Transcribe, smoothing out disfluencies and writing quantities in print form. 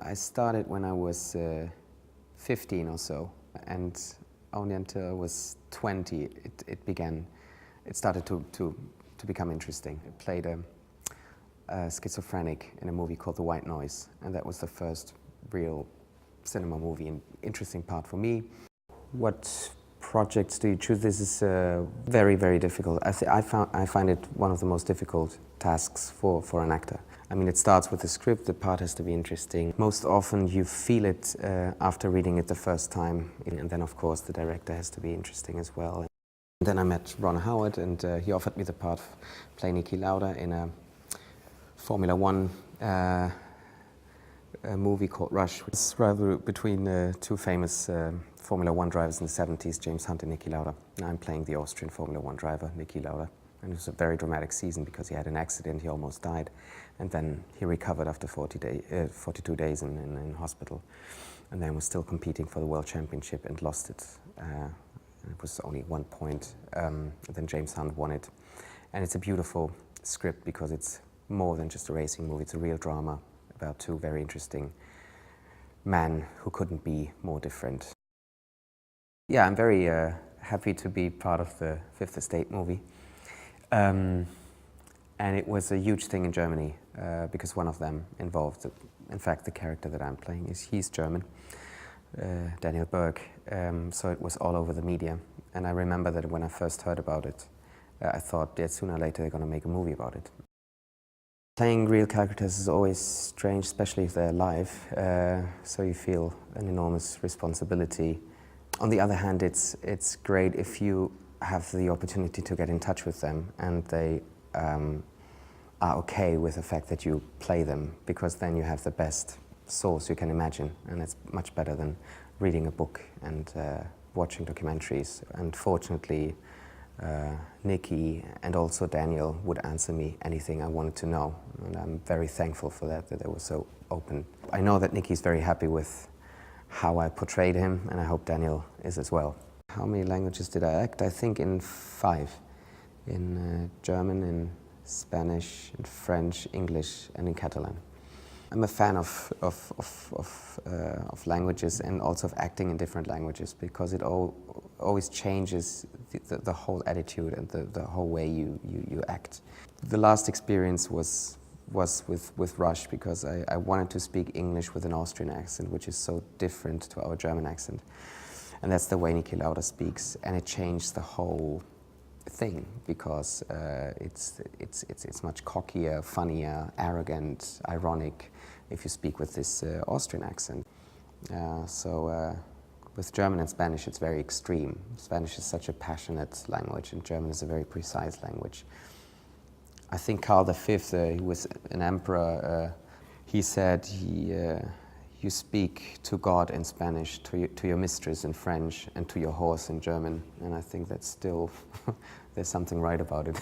I started when I was 15 or so, and only until I was 20 it started to become interesting. I played a schizophrenic in a movie called The White Noise, and that was the first real cinema movie, and interesting part for me. What projects do you choose? This is very, very difficult. I find it one of the most difficult tasks for an actor. I mean, it starts with the script, the part has to be interesting. Most often you feel it after reading it the first time, and then of course the director has to be interesting as well. And then I met Ron Howard, and he offered me the part of playing Niki Lauda in a Formula One a movie called Rush. It's rather between two famous Formula One drivers in the 70s, James Hunt and Niki Lauda. And I'm playing the Austrian Formula One driver, Niki Lauda. And it was a very dramatic season because he had an accident, he almost died. And then he recovered after 42 days in hospital. And then was still competing for the World Championship and lost it. It was only 1 point. Then James Hunt won it. And it's a beautiful script because it's more than just a racing movie, it's a real drama about two very interesting men who couldn't be more different. Yeah, I'm very happy to be part of the Fifth Estate movie. And it was a huge thing in Germany because one of them involved, in fact, the character that I'm playing he's German, Daniel Brühl. So it was all over the media. And I remember that when I first heard about it, I thought, yeah, sooner or later they're going to make a movie about it. Playing real characters is always strange, especially if they're alive, so you feel an enormous responsibility. On the other hand, it's great if you have the opportunity to get in touch with them and they are okay with the fact that you play them, because then you have the best source you can imagine, and it's much better than reading a book and watching documentaries. And fortunately, Niki and also Daniel would answer me anything I wanted to know, and I'm very thankful for that they were so open. I know that Niki's very happy with how I portrayed him, and I hope Daniel is as well. How many languages did I act? I think in 5. In German, in Spanish, in French, English, and in Catalan. I'm a fan of languages and also of acting in different languages, because it always changes the whole attitude and the whole way you act. The last experience was with Rush, because I wanted to speak English with an Austrian accent, which is so different to our German accent. And that's the way Niki Lauda speaks, and it changed the whole thing, because it's much cockier, funnier, arrogant, ironic if you speak with this Austrian accent. With German and Spanish it's very extreme. Spanish is such a passionate language, and German is a very precise language. I think Karl V, he was an emperor, he said you speak to God in Spanish, to your mistress in French, and to your horse in German. And I think that's still, there's something right about it.